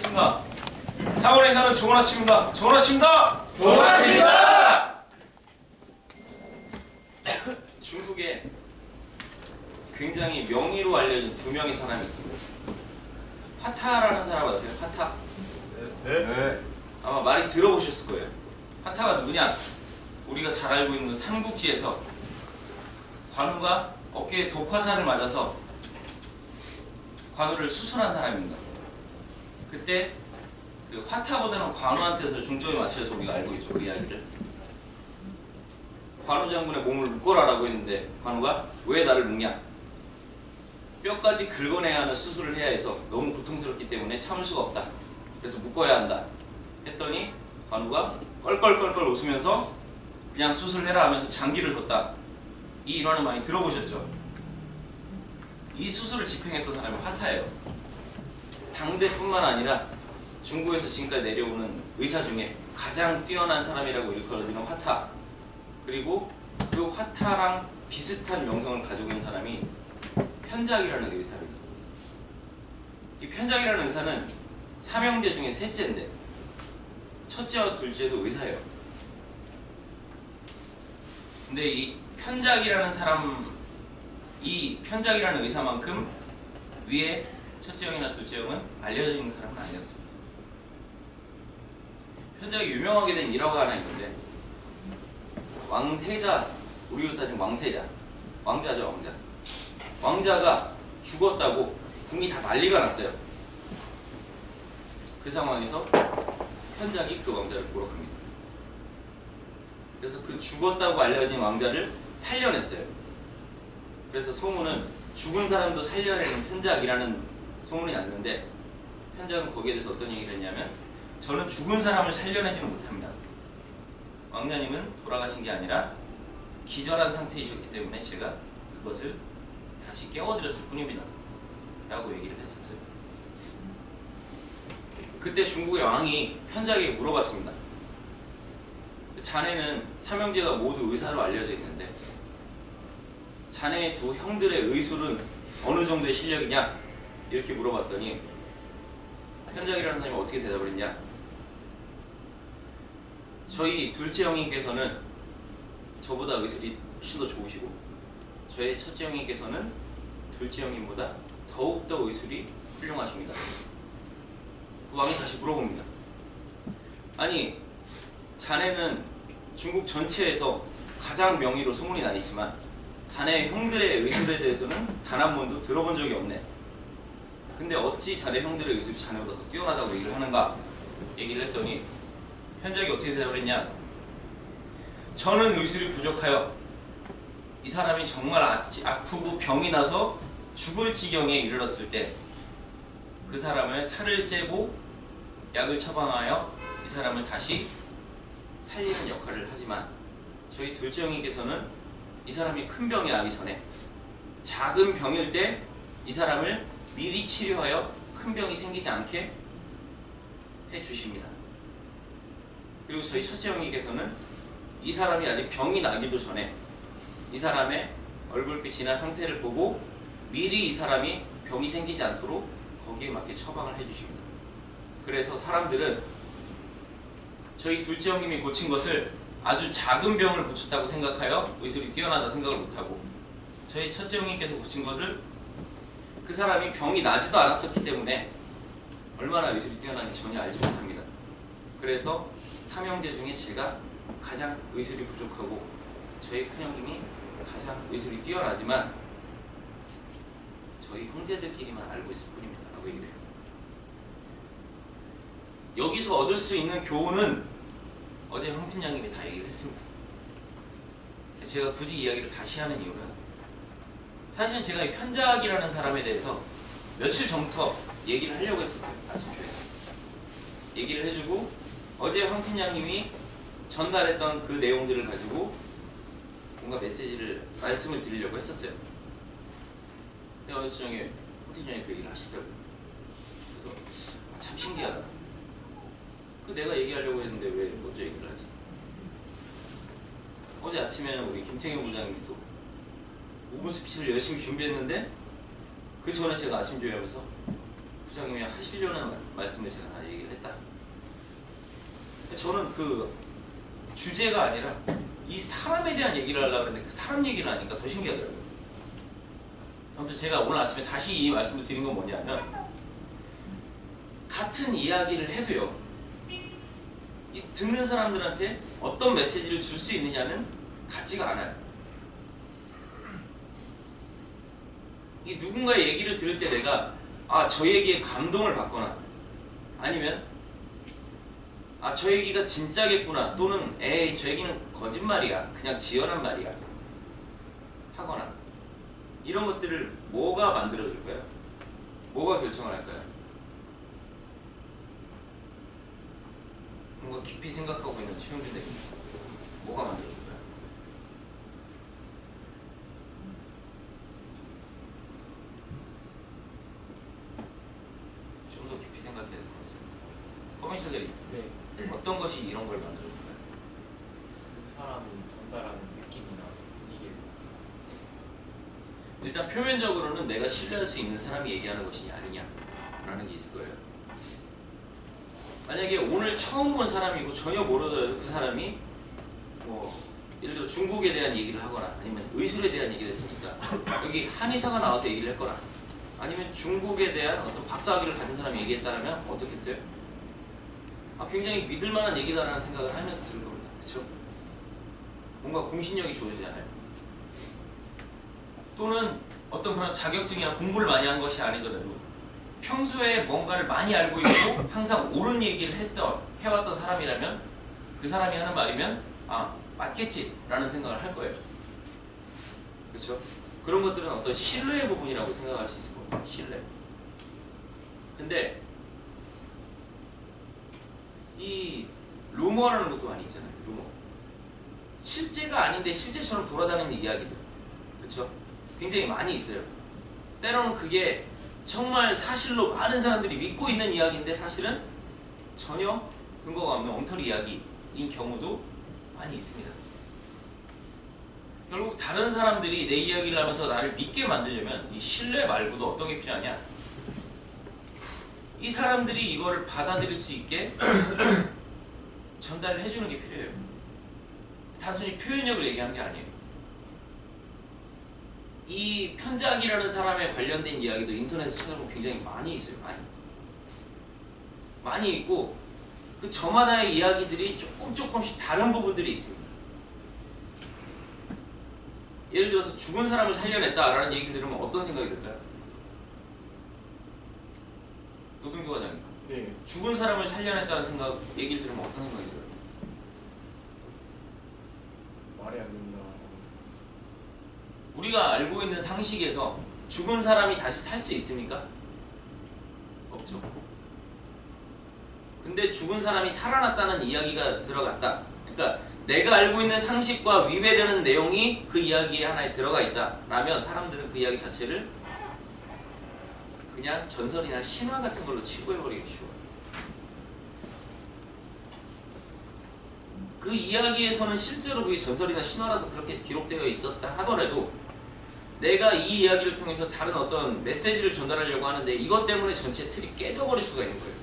안녕하십니까. 4월 인사는 조건아 씨입니다. 조건아 씨입니다. 조건아 씨입니다. 중국에 굉장히 명의로 알려진 두 명의 사람이 있습니다. 화타라는 사람 아세요? 화타? 네. 아마 많이 들어보셨을 거예요. 화타가 누구냐? 우리가 잘 알고 있는 삼국지에서 관우가 어깨에 독화살을 맞아서 관우를 수술한 사람입니다. 그때 그 화타보다는 관우한테서 중점이 맞춰서 우리가 알고 있죠. 그 이야기를. 관우 장군의 몸을 묶어라라고 했는데 관우가 왜 나를 묶냐? 뼈까지 긁어내야 하는 수술을 해야 해서 너무 고통스럽기 때문에 참을 수가 없다. 그래서 묶어야 한다. 했더니 관우가 껄껄껄껄 웃으면서 그냥 수술해라 하면서 장기를 뒀다. 이 일화는 많이 들어보셨죠? 이 수술을 집행했던 사람이 화타예요. 당대뿐만 아니라 중국에서 지금까지 내려오는 의사 중에 가장 뛰어난 사람이라고 일컬어지는 화타, 그리고 그 화타랑 비슷한 명성을 가지고 있는 사람이 편작이라는 의사입니다. 이 편작이라는 의사는 삼형제 중에 셋째인데 첫째와 둘째도 의사예요. 근데 이 편작이라는 사람, 이 편작이라는 의사만큼 위에 첫째 형이나 둘째 형은 알려져 있는 사람은 아니었습니다. 편작이 유명하게 된 일화가 하나 있는데, 왕세자, 우리로 따지면 왕세자, 왕자죠, 왕자. 왕자가 죽었다고 궁이 다 난리가 났어요. 그 상황에서 편작이 그 왕자를 보러 갑니다. 그래서 그 죽었다고 알려진 왕자를 살려냈어요. 그래서 소문은 죽은 사람도 살려내는 편작이라는 소문이 났는데, 편작은 거기에 대해서 어떤 얘기를 했냐면, 저는 죽은 사람을 살려내지는 못합니다. 왕자님은 돌아가신 게 아니라 기절한 상태이셨기 때문에 제가 그것을 다시 깨워드렸을 뿐입니다. 라고 얘기를 했었어요. 그때 중국의 왕이 편작에게 물어봤습니다. 자네는 삼형제가 모두 의사로 알려져 있는데 자네의 두 형들의 의술은 어느 정도의 실력이냐? 이렇게 물어봤더니 편작이라는 사람이 어떻게 대답을 했냐? 저희 둘째 형님께서는 저보다 의술이 훨씬 더 좋으시고 저의 첫째 형님께서는 둘째 형님보다 더욱더 의술이 훌륭하십니다. 그 왕이 다시 물어봅니다. 아니, 자네는 중국 전체에서 가장 명의로 소문이 나 있지만 자네 형들의 의술에 대해서는 단 한 번도 들어본 적이 없네. 근데 어찌 자네 형들의 의술이 자네보다 더 뛰어나다고 얘기를 하는가? 얘기를 했더니 편작이 어떻게 대답을 했냐? 저는 의술이 부족하여 이 사람이 정말 아프고 병이 나서 죽을 지경에 이르렀을 때 그 사람을 살을 째고 약을 처방하여 이 사람을 다시 살리는 역할을 하지만 저희 둘째 형님께서는 이 사람이 큰 병이 나기 전에 작은 병일 때 이 사람을 미리 치료하여 큰 병이 생기지 않게 해주십니다. 그리고 저희 첫째 형님께서는 이 사람이 아직 병이 나기도 전에 이 사람의 얼굴빛이나 상태를 보고 미리 이 사람이 병이 생기지 않도록 거기에 맞게 처방을 해주십니다. 그래서 사람들은 저희 둘째 형님이 고친 것을 아주 작은 병을 고쳤다고 생각하여 의술이 뛰어나다 생각을 못하고 저희 첫째 형님께서 고친 것을 그 사람이 병이 나지도 않았었기 때문에 얼마나 의술이 뛰어난지 전혀 알지 못합니다. 그래서 삼형제 중에 제가 가장 의술이 부족하고 저희 큰형님이 가장 의술이 뛰어나지만 저희 형제들끼리만 알고 있을 뿐입니다. 라고 얘기를 해요. 여기서 얻을 수 있는 교훈은 어제 황 팀장님이 다 얘기를 했습니다. 제가 굳이 이야기를 다시 하는 이유는 사실 제가 이 편작이라는 사람에 대해서 며칠 전부터 얘기를 하려고 했었어요. 아침표에서 얘기를 해주고 어제 황 팀장님이 전달했던 그 내용들을 가지고 뭔가 말씀을 드리려고 했었어요. 근데 어제 저녁에 황 팀장님이 그 얘기를 하시더라고요. 그래서 참 신기하다. 내가 얘기하려고 했는데 왜 먼저 얘기를 하지? 어제 아침에는 우리 김태경 부장님이 또 5분 스피치를 열심히 준비했는데 그 전에 제가 아침 조회하면서 실장님이 하시려는 말씀을 제가 다 얘기를 했다. 저는 그 주제가 아니라 이 사람에 대한 얘기를 하려고 했는데 그 사람 얘기를 하니까 더 신기하더라고요. 아무튼 제가 오늘 아침에 다시 이 말씀을 드린 건 뭐냐면, 같은 이야기를 해도요, 이 듣는 사람들한테 어떤 메시지를 줄 수 있느냐는 같지가 않아요. 이 누군가의 얘기를 들을 때 내가 저 얘기에 감동을 받거나, 아니면 저 얘기가 진짜겠구나, 또는 에이 저 얘기는 거짓말이야, 그냥 지어낸 말이야 하거나, 이런 것들을 뭐가 만들어줄까요? 뭐가 결정을 할까요? 뭔가 깊이 생각하고 있는 최영준 대표님, 뭐가 만들어줄까요? 좀 더 깊이 생각해야 될 것 같습니다. 커머셜 대리, 네. 어떤 것이 이런 걸 만들어줄까요? 그 사람이 전달하는 느낌이나 분위기에 대해서. 일단 표면적으로는 내가 신뢰할 수 있는 사람이 얘기하는 것이냐 아니냐라는 게 있을 거예요. 만약에 오늘 처음 본 사람이고 전혀 모르더라도 그 사람이 뭐 예를 들어 중국에 대한 얘기를 하거나, 아니면 의술에 대한 얘기를 했으니까 여기 한의사가 나와서 얘기를 했거나, 아니면 중국에 대한 어떤 박사학위를 가진 사람이 얘기했다면 어떻겠어요? 굉장히 믿을만한 얘기다라는 생각을 하면서 들을 겁니다. 그쵸? 뭔가 공신력이 좋아지잖아요. 또는 어떤 그런 자격증이나 공부를 많이 한 것이 아니더라도 평소에 뭔가를 많이 알고 있고 항상 옳은 얘기를 해왔던 사람이라면, 그 사람이 하는 말이면 맞겠지 라는 생각을 할 거예요. 그렇죠? 그런 것들은 어떤 신뢰의 부분이라고 생각할 수 있을 겁니다. 신뢰. 근데 이 루머라는 것도 많이 있잖아요. 루머. 실제가 아닌데 실제처럼 돌아다니는 이야기들, 그렇죠? 굉장히 많이 있어요. 때로는 그게 정말 사실로 많은 사람들이 믿고 있는 이야기인데 사실은 전혀 근거가 없는 엉터리 이야기인 경우도 많이 있습니다. 결국 다른 사람들이 내 이야기를 하면서 나를 믿게 만들려면 이 신뢰 말고도 어떤 게 필요하냐, 이 사람들이 이거를 받아들일 수 있게 전달을 해주는 게 필요해요. 단순히 표현력을 얘기하는 게 아니에요. 이 편작이라는 사람에 관련된 이야기도 인터넷에 찾아보면 굉장히 많이 있어요. 많이 있고, 그 저마다의 이야기들이 조금씩 다른 부분들이 있습니다. 예를 들어서 죽은 사람을 살려냈다라는 얘기를 들으면 어떤 생각이 들까요? 노동교 과장님, 네. 죽은 사람을 살려냈다는 얘기를 들으면 어떤 생각이 들어요? 말이 안 된다. 우리가 알고 있는 상식에서 죽은 사람이 다시 살 수 있습니까? 없죠. 근데 죽은 사람이 살아났다는 이야기가 들어갔다. 그러니까 내가 알고 있는 상식과 위배되는 내용이 그 이야기에 하나에 들어가 있다 라면 사람들은 그 이야기 자체를 그냥 전설이나 신화 같은 걸로 치부해버리기 쉬워요. 그 이야기에서는 실제로 그게 전설이나 신화라서 그렇게 기록되어 있었다 하더라도 내가 이 이야기를 통해서 다른 어떤 메시지를 전달하려고 하는데 이것 때문에 전체 틀이 깨져버릴 수가 있는 거예요.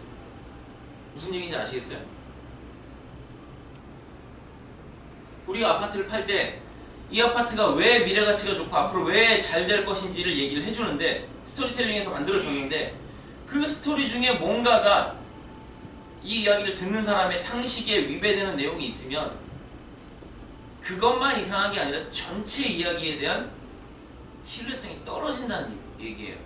무슨 얘기인지 아시겠어요? 우리가 아파트를 팔 때 이 아파트가 왜 미래가치가 좋고 앞으로 왜 잘 될 것인지를 얘기를 해주는데, 스토리텔링에서 만들어줬는데, 그 스토리 중에 뭔가가 이 이야기를 듣는 사람의 상식에 위배되는 내용이 있으면 그것만 이상한 게 아니라 전체 이야기에 대한 신뢰성이 떨어진다는 얘기예요.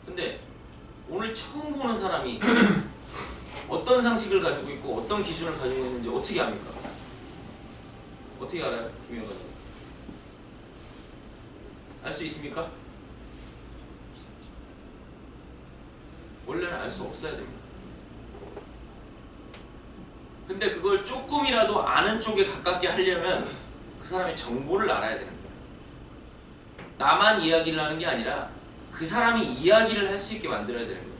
근데 오늘 처음 보는 사람이 어떤 상식을 가지고 있고 어떤 기준을 가지고 있는지 어떻게 압니까? 어떻게 알아요? 김영 과장님. 알 수 있습니까? 원래는 알 수 없어야 됩니다. 근데 그걸 조금이라도 아는 쪽에 가깝게 하려면 그 사람의 정보를 알아야 되는 거예요. 나만 이야기를 하는 게 아니라 그 사람이 이야기를 할 수 있게 만들어야 되는 거예요.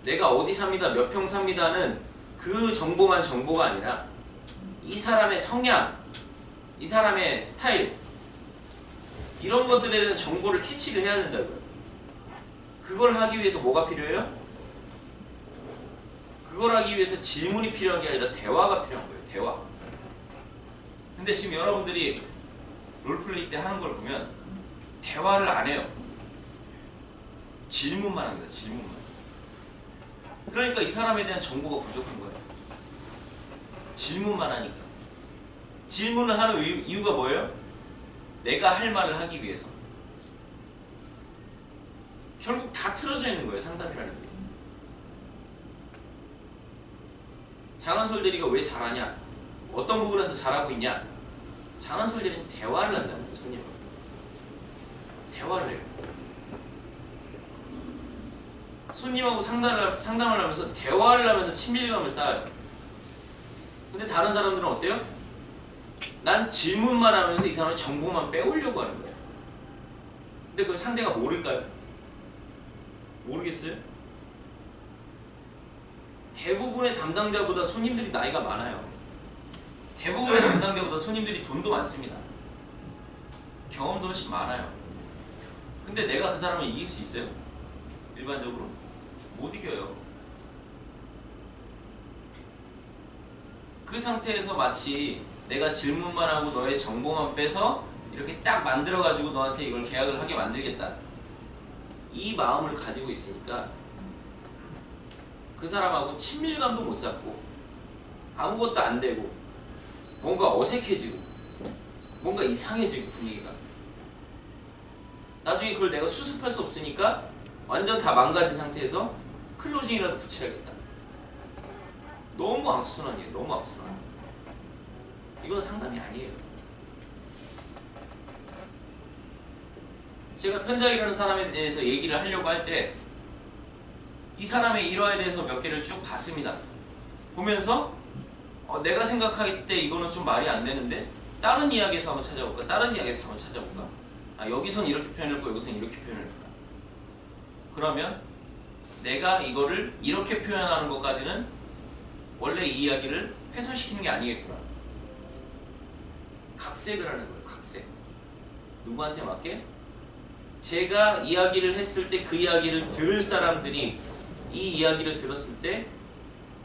내가 어디 삽니다, 몇 평 삽니다는 그 정보만 정보가 아니라 이 사람의 성향, 이 사람의 스타일, 이런 것들에 대한 정보를 캐치를 해야 된다고요. 그걸 하기 위해서 뭐가 필요해요? 그걸 하기 위해서 질문이 필요한 게 아니라 대화가 필요한 거예요. 대화. 근데 지금 여러분들이 롤플레이 때 하는 걸 보면 대화를 안 해요. 질문만 합니다. 질문만. 그러니까 이 사람에 대한 정보가 부족한 거예요. 질문만 하니까. 질문을 하는 이유가 뭐예요? 내가 할 말을 하기 위해서. 결국 다 틀어져 있는 거예요. 상담이라는 게. 장한솔 대리가 왜 잘하냐? 어떤 부분에서 잘하고 있냐? 장한솔 대리는 대화를 한다는 거예요. 손님하고. 대화를 해요. 손님하고 상담을 하면서 대화를 하면서 친밀감을 쌓아요. 근데 다른 사람들은 어때요? 난 질문만 하면서 이 사람의 정보만 빼오려고 하는 거예요. 근데 그걸 상대가 모를까요? 모르겠어요? 대부분의 담당자보다 손님들이 나이가 많아요. 대부분의 담당자보다 손님들이 돈도 많습니다. 경험도 훨씬 많아요. 근데 내가 그 사람을 이길 수 있어요? 일반적으로? 못 이겨요. 그 상태에서 마치 내가 질문만 하고 너의 정보만 빼서 이렇게 딱 만들어가지고 너한테 이걸 계약을 하게 만들겠다. 이 마음을 가지고 있으니까 그 사람하고 친밀감도 못 쌓고 아무것도 안 되고 뭔가 어색해지고 뭔가 이상해지고 분위기가 나중에 그걸 내가 수습할 수 없으니까 완전 다 망가진 상태에서 클로징이라도 붙여야겠다. 너무 악순환이에요. 너무 악순환. 이건 상담이 아니에요. 제가 편장이라는 사람에 대해서 얘기를 하려고 할 때 이 사람의 일화에 대해서 몇 개를 쭉 봤습니다. 보면서 내가 생각할 때 이거는 좀 말이 안 되는데 다른 이야기에서 한번 찾아볼까? 다른 이야기에서 한번 찾아볼까? 여기선 이렇게 표현했고 여기선 이렇게 표현했구나. 그러면 내가 이거를 이렇게 표현하는 것까지는 원래 이 이야기를 훼손시키는 게 아니겠구나. 각색을 하는 거예요. 각색. 누구한테 맞게? 제가 이야기를 했을 때 그 이야기를 들을 사람들이 이 이야기를 들었을 때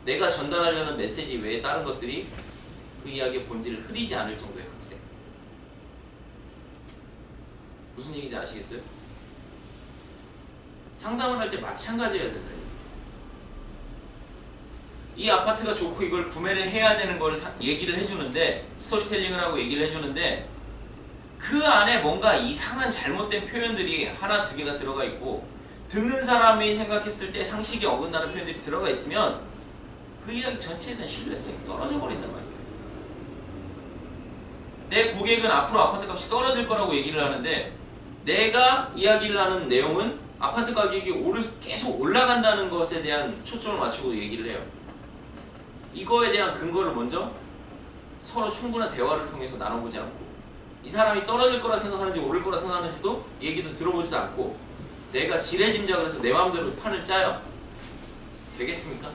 내가 전달하려는 메시지 외에 다른 것들이 그 이야기의 본질을 흐리지 않을 정도의 각색. 무슨 얘기인지 아시겠어요? 상담을 할 때 마찬가지여야 된다. 이 아파트가 좋고 이걸 구매를 해야 되는 걸 얘기를 해주는데 스토리텔링을 하고 얘기를 해주는데 그 안에 뭔가 이상한 잘못된 표현들이 하나 두 개가 들어가 있고 듣는 사람이 생각했을 때 상식에 어긋나는 표현들이 들어가 있으면 그 이야기 전체에 대한 신뢰성이 떨어져 버린단 말이에요. 내 고객은 앞으로 아파트 값이 떨어질 거라고 얘기를 하는데 내가 이야기를 하는 내용은 아파트 가격이 계속 올라간다는 것에 대한 초점을 맞추고 얘기를 해요. 이거에 대한 근거를 먼저 서로 충분한 대화를 통해서 나눠보지 않고 이 사람이 떨어질 거라 생각하는지 오를 거라 생각하는지도 얘기도 들어보지도 않고 내가 지레짐작을 해서 내 마음대로 판을 짜요. 되겠습니까?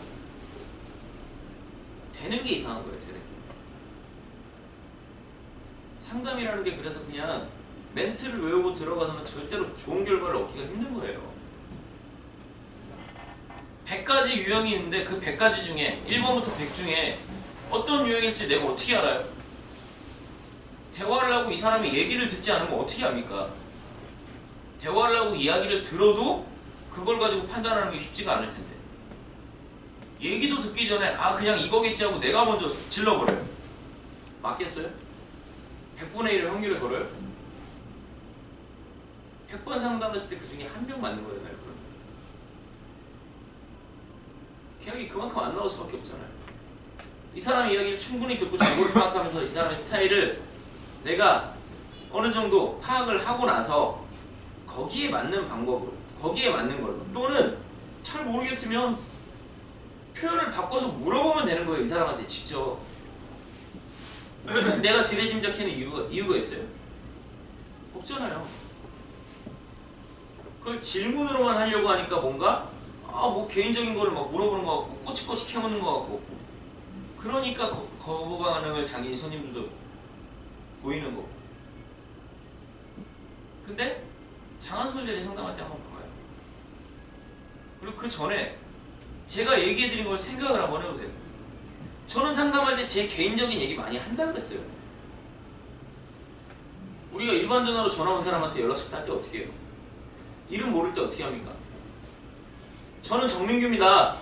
되는 게 이상한 거예요. 되는 게. 상담이라는 게 그래서 그냥 멘트를 외우고 들어가서는 절대로 좋은 결과를 얻기가 힘든 거예요. 100가지 유형이 있는데 그 100가지 중에 1번부터 100 중에 어떤 유형일지 내가 어떻게 알아요? 대화를 하고 이 사람이 얘기를 듣지 않으면 어떻게 합니까? 대화를 하고 이야기를 들어도 그걸 가지고 판단하는 게 쉽지가 않을 텐데 얘기도 듣기 전에 그냥 이거겠지 하고 내가 먼저 질러버려요. 맞겠어요? 100분의 1의 확률을 걸어요? 100번 상담했을 때 그 중에 한 명 맞는 거예요. 계약이 그만큼 안 나올 수밖에 없잖아요. 이 사람의 이야기를 충분히 듣고 정보를 파악하면서 이 사람의 스타일을 내가 어느 정도 파악을 하고 나서 거기에 맞는 방법으로, 거기에 맞는 걸로 또는 잘 모르겠으면 표현을 바꿔서 물어보면 되는 거예요. 이 사람한테 직접. 내가 지레짐작하는 이유가 있어요? 없잖아요. 그걸 질문으로만 하려고 하니까 뭔가 뭐 개인적인 거를 막 물어보는 것 같고 꼬치꼬치 캐묻는 것 같고 그러니까 거부 반응을 당연히 손님들도 보이는 거고 근데 장한솔 대리 상담할 때 한번 봐봐요. 그리고 그 전에 제가 얘기해드린 걸 생각을 한번 해보세요. 저는 상담할 때 제 개인적인 얘기 많이 한다 그랬어요. 우리가 일반 전화로 전화 온 사람한테 연락처 딸 때 어떻게 해요? 이름 모를 때 어떻게 합니까? 저는 정민규입니다.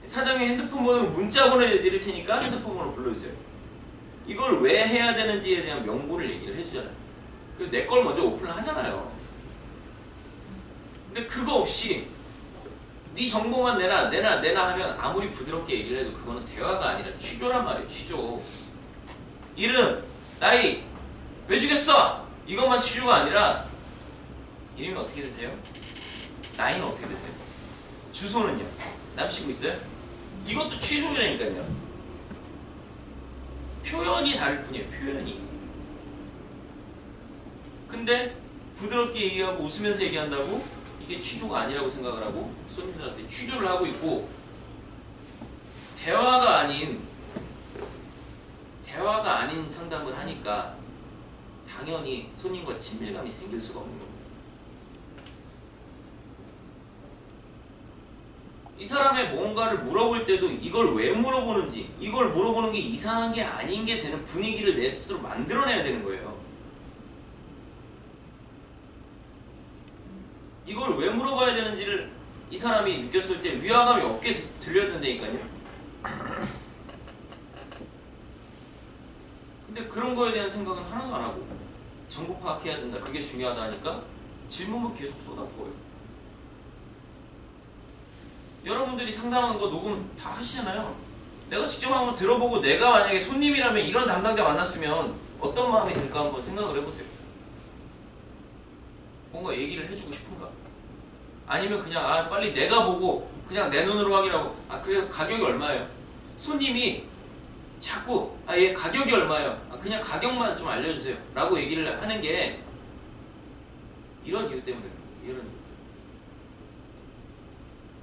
사장님 핸드폰 번호 문자 보내드릴 테니까 핸드폰 번호 불러주세요. 이걸 왜 해야 되는지에 대한 명분을 얘기를 해주잖아요. 그래서 내 걸 먼저 오픈을 하잖아요. 근데 그거 없이 네 정보만 내놔 하면 아무리 부드럽게 얘기를 해도 그거는 대화가 아니라 취조란 말이에요. 취조. 이름, 나이, 왜 죽였어? 이것만 취조가 아니라 이름이 어떻게 되세요? 나이는 어떻게 되세요? 주소는요? 남친구 있어요? 이것도 취조라니까요. 표현이 다를 뿐이에요. 표현이. 근데 부드럽게 얘기하고 웃으면서 얘기한다고 이게 취조가 아니라고 생각을 하고 손님들한테 취조를 하고 있고, 대화가 아닌 상담을 하니까 당연히 손님과 친밀감이 생길 수가 없는 겁니다. 이 사람의 뭔가를 물어볼 때도 이걸 왜 물어보는지, 이걸 물어보는 게 이상한 게 아닌 게 되는 분위기를 내 스스로 만들어내야 되는 거예요. 이걸 왜 물어봐야 되는지를 이 사람이 느꼈을 때 위화감이 없게 들려야 된다니까요. 근데 그런 거에 대한 생각은 하나도 안 하고 정보 파악해야 된다, 그게 중요하다 하니까 질문만 계속 쏟아부어요. 여러분들이 상담하는 거 녹음 다 하시잖아요. 내가 직접 한번 들어보고 내가 만약에 손님이라면 이런 담당자 만났으면 어떤 마음이 들까 한번 생각을 해보세요. 뭔가 얘기를 해주고 싶은가? 아니면 그냥 빨리 내가 보고 그냥 내 눈으로 확인하고 그래 가격이 얼마예요? 손님이 자꾸 얘 가격이 얼마예요? 그냥 가격만 좀 알려주세요 라고 얘기를 하는 게 이런 이유 때문에 이런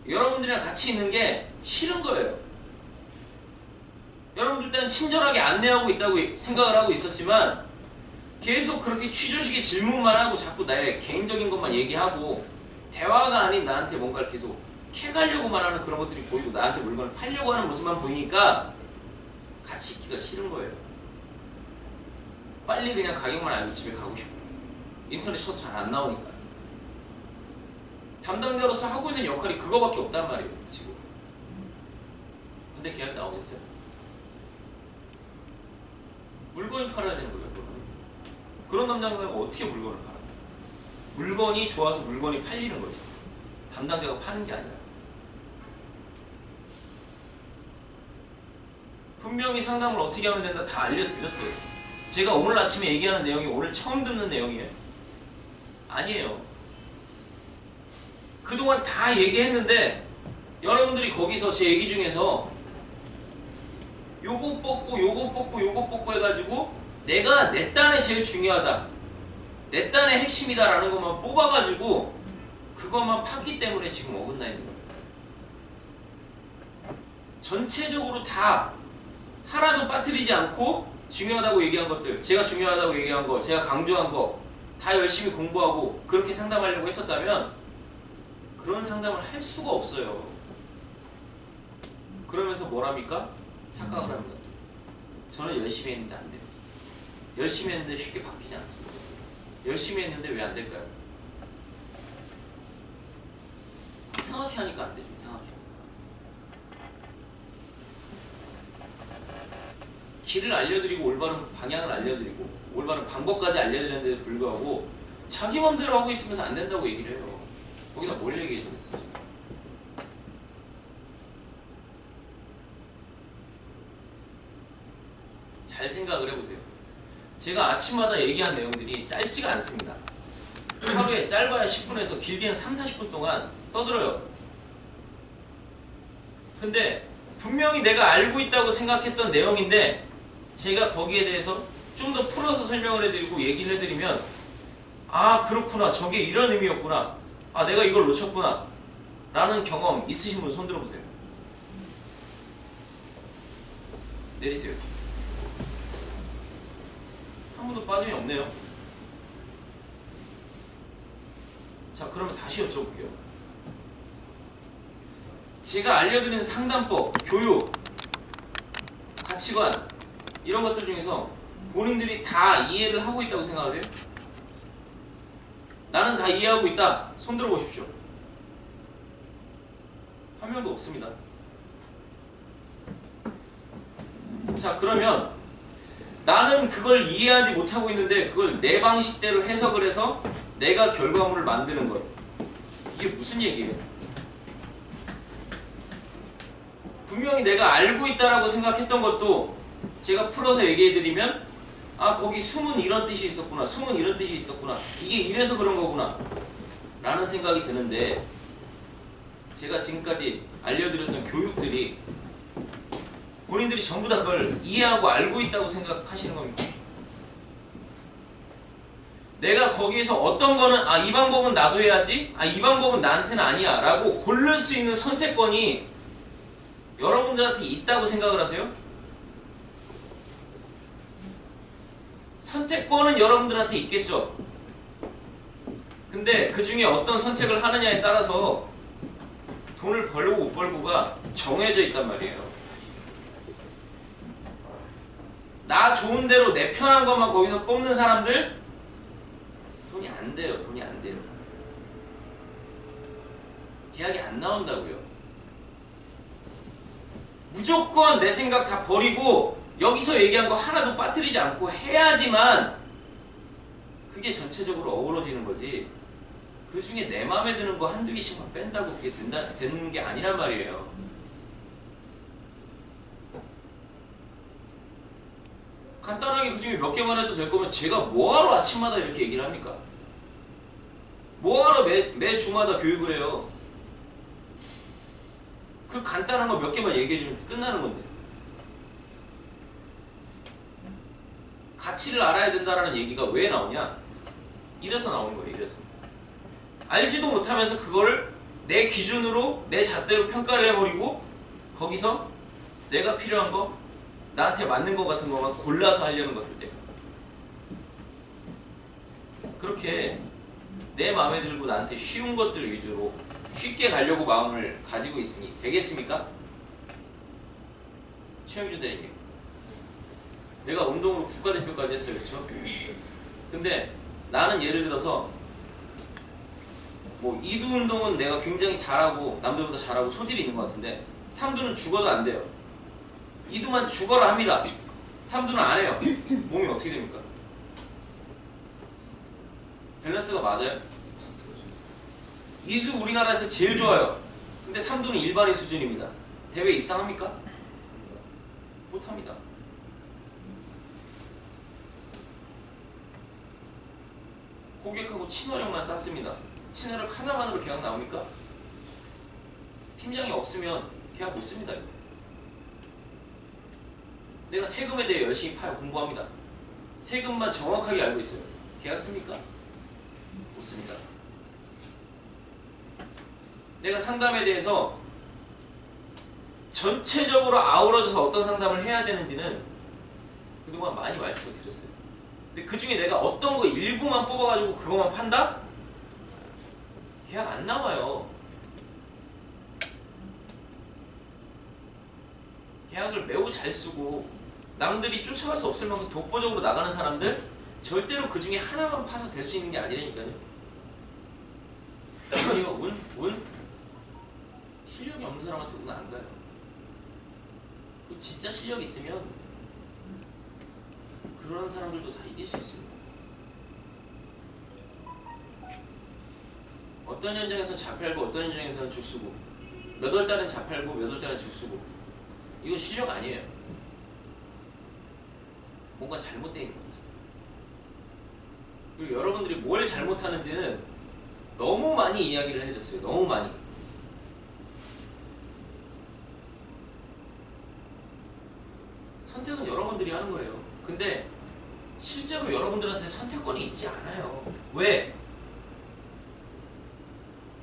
이유. 여러분들이랑 같이 있는 게 싫은 거예요. 여러분들 때는 친절하게 안내하고 있다고 생각을 하고 있었지만 계속 그렇게 취조식의 질문만 하고 자꾸 나의 개인적인 것만 얘기하고 대화가 아닌 나한테 뭔가를 계속 캐가려고만 하는 그런 것들이 보이고 나한테 물건을 팔려고 하는 모습만 보이니까 같이 있기가 싫은 거예요. 빨리 그냥 가격만 알고 집에 가고 싶고 인터넷 쳐도 잘 안 나오니까. 담당자로서 하고 있는 역할이 그거밖에 없단 말이에요 지금. 근데 계약 나오겠어요? 물건이 팔아야 되는 거예요. 그런 담당자가 어떻게 물건을 팔아요? 물건이 좋아서 물건이 팔리는 거지, 담당자가 파는 게 아니라. 분명히 상담을 어떻게 하면 된다 다 알려드렸어요. 제가 오늘 아침에 얘기하는 내용이 오늘 처음 듣는 내용이에요? 아니에요. 그동안 다 얘기했는데 여러분들이 거기서 제 얘기 중에서 요거 뽑고 해가지고 내가 내 딴에 제일 중요하다, 내 딴의 핵심이다 라는 것만 뽑아가지고 그것만 팠기 때문에 지금 어긋나 있는 거예요. 전체적으로 다 하나도 빠뜨리지 않고 중요하다고 얘기한 것들, 제가 중요하다고 얘기한 거, 제가 강조한 거 다 열심히 공부하고 그렇게 상담하려고 했었다면 그런 상담을 할 수가 없어요. 그러면서 뭐랍니까? 착각을 합니다. 저는 열심히 했는데 안 돼요. 열심히 했는데 쉽게 바뀌지 않습니다. 열심히 했는데 왜 안 될까요? 이상하게 하니까 안 되죠. 이상하게 하니까. 길을 알려드리고 올바른 방향을 알려드리고 올바른 방법까지 알려드렸는데도 불구하고 자기 맘대로 하고 있으면서 안 된다고 얘기를 해요. 거기다 뭘 얘기해 주겠어요? 잘 생각을 해보세요. 제가 아침마다 얘기한 내용들이 짧지가 않습니다. 하루에 짧아야 10분에서 길게는 30-40분 동안 떠들어요. 근데 분명히 내가 알고 있다고 생각했던 내용인데 제가 거기에 대해서 좀 더 풀어서 설명을 해드리고 얘기를 해드리면 그렇구나, 저게 이런 의미였구나, 내가 이걸 놓쳤구나 라는 경험 있으신 분 손 들어보세요. 내리세요. 한 분도 빠짐이 없네요. 자, 그러면 다시 여쭤볼게요. 제가 알려드리는 상담법, 교육, 가치관 이런 것들 중에서 본인들이 다 이해를 하고 있다고 생각하세요? 나는 다 이해하고 있다. 손 들어 보십시오. 한 명도 없습니다. 자, 그러면 나는 그걸 이해하지 못하고 있는데 그걸 내 방식대로 해석을 해서 내가 결과물을 만드는 것. 이게 무슨 얘기예요? 분명히 내가 알고 있다라고 생각했던 것도 제가 풀어서 얘기해드리면 아, 거기 숨은 이런 뜻이 있었구나, 숨은 이런 뜻이 있었구나, 이게 이래서 그런 거구나 라는 생각이 드는데, 제가 지금까지 알려드렸던 교육들이 본인들이 전부 다 그걸 이해하고 알고 있다고 생각하시는 겁니까? 내가 거기에서 어떤 거는 아, 이 방법은 나도 해야지, 아, 이 방법은 나한테는 아니야 라고 고를 수 있는 선택권이 여러분들한테 있다고 생각을 하세요? 선택권은 여러분들한테 있겠죠. 근데 그 중에 어떤 선택을 하느냐에 따라서 돈을 벌고 못 벌고가 정해져 있단 말이에요. 나 좋은 대로 내 편한 것만 거기서 뽑는 사람들 돈이 안 돼요. 돈이 안 돼요. 계약이 안 나온다고요. 무조건 내 생각 다 버리고 여기서 얘기한 거 하나도 빠뜨리지 않고 해야지만 그게 전체적으로 어우러지는 거지, 그 중에 내 마음에 드는 거 한두 개씩만 뺀다고 그게 되는 게 아니란 말이에요. 간단하게 그 중에 몇 개만 해도 될 거면 제가 뭐하러 아침마다 이렇게 얘기를 합니까? 뭐하러 매 주마다 교육을 해요? 그 간단한 거 몇 개만 얘기해주면 끝나는 건데. 가치를 알아야 된다라는 얘기가 왜 나오냐? 이래서 나오는 거예요. 이래서. 알지도 못하면서 그거를 내 기준으로 내 잣대로 평가를 해버리고 거기서 내가 필요한 거, 나한테 맞는 거 같은 것만 골라서 하려는 것들 때문에. 그렇게 내 마음에 들고 나한테 쉬운 것들 위주로 쉽게 가려고 마음을 가지고 있으니 되겠습니까? 최영준 대리님, 내가 운동으로 국가대표까지 했어요. 그렇죠? 근데 나는 예를 들어서 뭐 2두 운동은 내가 굉장히 잘하고 남들보다 잘하고 소질이 있는 것 같은데 3두는 죽어도 안 돼요. 2두만 죽어라 합니다. 3두는 안 해요. 몸이 어떻게 됩니까? 밸런스가 맞아요? 2두 우리나라에서 제일 좋아요. 근데 3두는 일반인 수준입니다. 대회 입상합니까? 못합니다. 고객하고 친화력만 쌓습니다. 친화력 하나만으로 계약 나옵니까? 팀장이 없으면 계약 못 씁니다. 이거. 내가 세금에 대해 열심히 공부합니다. 세금만 정확하게 알고 있어요. 계약 씁니까? 못 씁니다. 내가 상담에 대해서 전체적으로 아우러져서 어떤 상담을 해야 되는지는 그동안 많이 말씀을 드렸어요. 근데 그 중에 내가 어떤 거 일부만 뽑아가지고 그것만 판다? 계약 안 나와요. 계약을 매우 잘 쓰고 남들이 쫓아갈 수 없을 만큼 독보적으로 나가는 사람들 절대로 그 중에 하나만 파서 될 수 있는 게 아니라니까요. 이거 운? 실력이 없는 사람한테 운 안 가요. 진짜 실력 있으면 그런 사람들도 다 이길 수 있습니다. 어떤 현장에서는 자팔고 어떤 현장에서는 죽쓰고 몇 월 달은 자팔고 몇 월 달은 죽쓰고 이거 실력 아니에요. 뭔가 잘못되어 있는 거죠. 그리고 여러분들이 뭘 잘못하는지는 너무 많이 이야기를 해줬어요. 너무 많이. 선택은 여러분들이 하는 거예요. 근데 실제로 여러분들한테 선택권이 있지 않아요. 왜?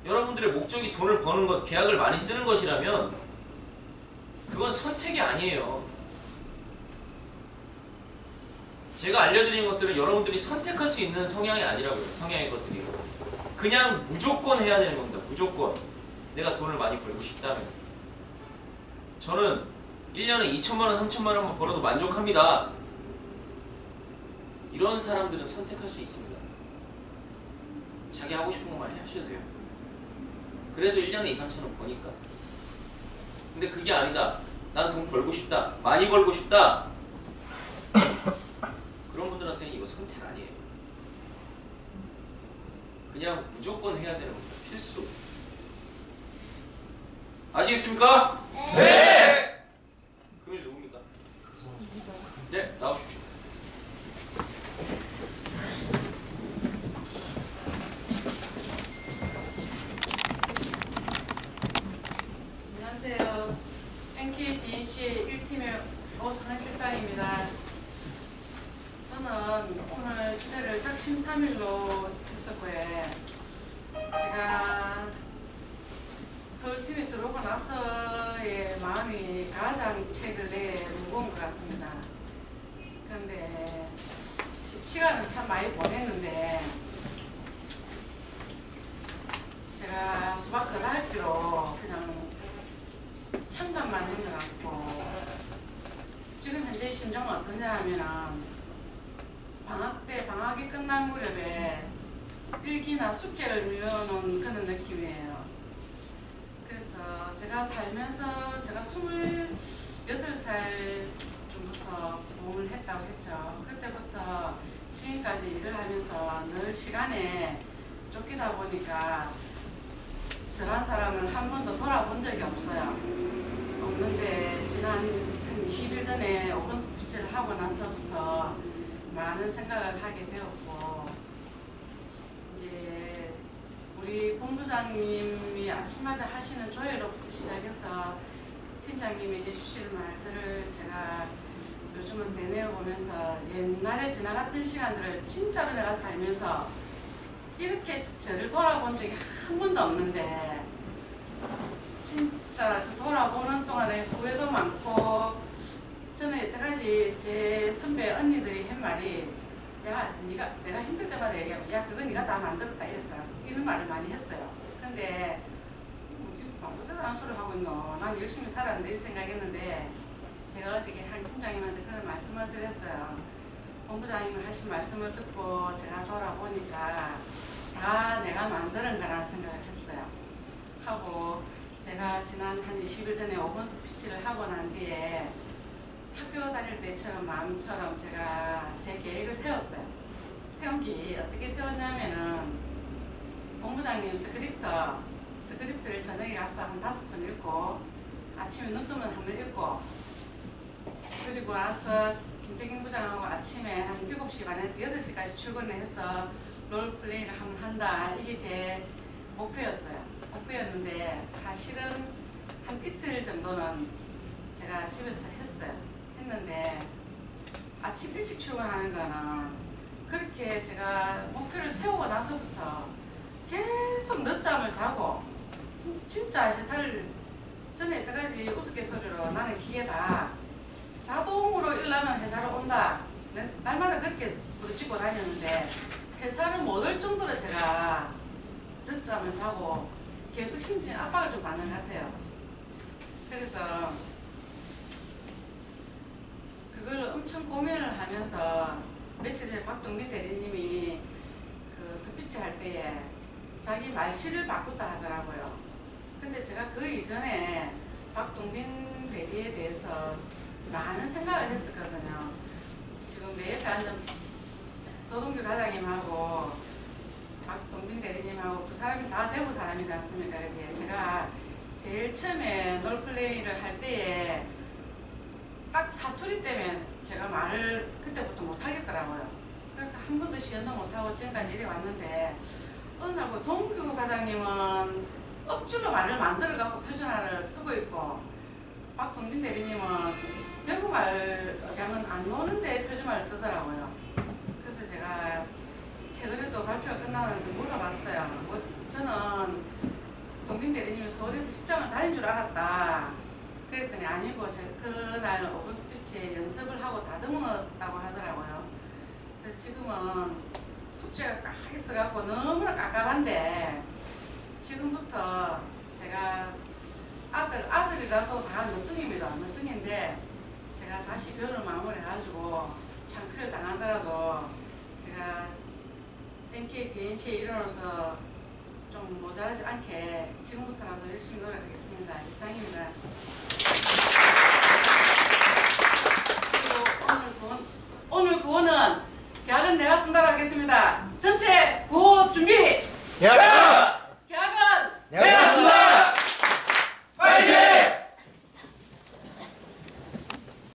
여러분들의 목적이 돈을 버는 것, 계약을 많이 쓰는 것이라면 그건 선택이 아니에요. 제가 알려드리는 것들은 여러분들이 선택할 수 있는 성향이 아니라고요. 성향의 것들이. 그냥 무조건 해야 되는 겁니다. 무조건. 내가 돈을 많이 벌고 싶다면. 저는 1년에 2천만 원, 3천만 원만 벌어도 만족합니다. 이런 사람들은 선택할 수 있습니다. 자기 하고 싶은 것만 하셔도 돼요. 그래도 1년에 2, 3천 원 버니까. 근데 그게 아니다. 나는 돈 벌고 싶다. 많이 벌고 싶다. 그런 분들한테는 이거 선택 아니에요. 그냥 무조건 해야 되는 겁니다. 필수. 아시겠습니까? 네. 금일 누굽니까? 네, 나오십시오. 안녕하세요. NKDNC의 1팀의 오승은 실장입니다. 저는 오늘 주제를 작심삼일로 했었고요. 제가 서울팀에 들어오고 나서의 마음이 가장 최근에 무거운 것 같습니다. 그런데 시간은 참 많이 보냈는데 제가 수박 겉핥기로 그냥 참관만 한 것 같고, 지금 현재 심정은 어떠냐 하면은 방학이 끝난 무렵에 일기나 숙제를 밀어놓은 그런 느낌이에요. 그래서 제가 살면서 제가 28살쯤부터 부업을 했다고 했죠. 그때부터 지금까지 일을 하면서 늘 시간에 쫓기다 보니까 저런 사람을 한 번도 돌아본 적이 없어요. 없는데 지난 한 20일 전에 오픈 스피치를 하고 나서부터 많은 생각을 하게 되었고, 이제 우리 본부장님이 아침마다 하시는 조회로부터 시작해서 팀장님이 해주시는 말들을 제가 요즘은 되뇌어 보면서 옛날에 지나갔던 시간들을 진짜로 내가 살면서 이렇게 저를 돌아본 적이 한 번도 없는데, 진짜 돌아보는 동안에 후회도 많고, 저는 여태까지 제 선배 언니들이 한 말이, 야, 내가 힘들 때마다 얘기하면, 야, 그거 네가 다 만들었다 이랬더라, 이런 말을 많이 했어요. 근데 아무데도 안 소리 하고 있노, 난 열심히 살았는데 이 생각했는데, 제가 어저께 한 팀장님한테 그런 말씀을 드렸어요. 본부장님이 하신 말씀을 듣고 제가 돌아보니까 다 내가 만드는 거라는 생각을 했어요. 하고 제가 지난 한 20일 전에 오픈 스피치를 하고 난 뒤에 학교 다닐 때처럼 마음처럼 제가 제 계획을 세웠어요. 세운 게 어떻게 세웠냐면은 본부장님 스크립트를 저녁에 가서 한 5번 읽고, 아침에 눈 뜨면 한 번 읽고, 그리고 와서 김태경 부장하고 아침에 한 7시 반에서 8시까지 출근을 해서 롤플레이를 한번 한다. 이게 제 목표였는데 사실은 한 이틀 정도는 제가 집에서 했는데 아침 일찍 출근하는 거는 그렇게 제가 목표를 세우고 나서부터 계속 늦잠을 자고, 진짜 회사를 전에 여태까지 우스갯소리로 나는 기계다, 자동으로 일하면 회사를 온다, 날마다 그렇게 부르짖고 다녔는데 회사를 못 올 정도로 제가 늦잠을 자고 계속 심지어 압박을 좀 받는 것 같아요. 그래서 그걸 엄청 고민을 하면서 며칠 전에 박동빈 대리님이 그 스피치 할 때에 자기 말실을 바꿨다 하더라고요. 근데 제가 그 이전에 박동빈 대리에 대해서 많은 생각을 했었거든요. 지금 내 옆에 앉은 노동규 과장님하고 박동빈 대리님하고 두 사람이 다 대구 사람이지 않습니까? 그래서 제가 제일 처음에 롤플레이를 할 때에 딱 사투리 때문에 제가 말을 그때부터 못하겠더라고요. 그래서 한 번도 시연도 못하고 지금까지 이래 왔는데, 어느 날 그 동규 과장님은 억지로 말을 만들어갖고 표준화를 쓰고 있고, 박동빈 대리님은 대구말하면 안 나오는데 표준말을 쓰더라고요. 그래서 제가 최근에도 발표가 끝나는데 물어봤어요. 저는 동빈 대리님이 서울에서 직장을 다닌 줄 알았다. 그랬더니 아니고 그날 오픈 스피치에 연습을 하고 다듬었다고 하더라고요. 그래서 지금은 숙제가 꽉 있어갖고 너무나 깝깝한데 지금부터 제가 아들이라도 다 늦둥입니다. 늦둥인데 제가 다시 교육을 마무리해가지고 창피를 당하더라도 제가 MK DNC의 일원으로서 좀 모자라지 않게 지금부터라도 열심히 노력하겠습니다. 이상입니다. 그리고 오늘 구호는 계약은 내가 쓴다고 하겠습니다. 전체 구호 준비! 야!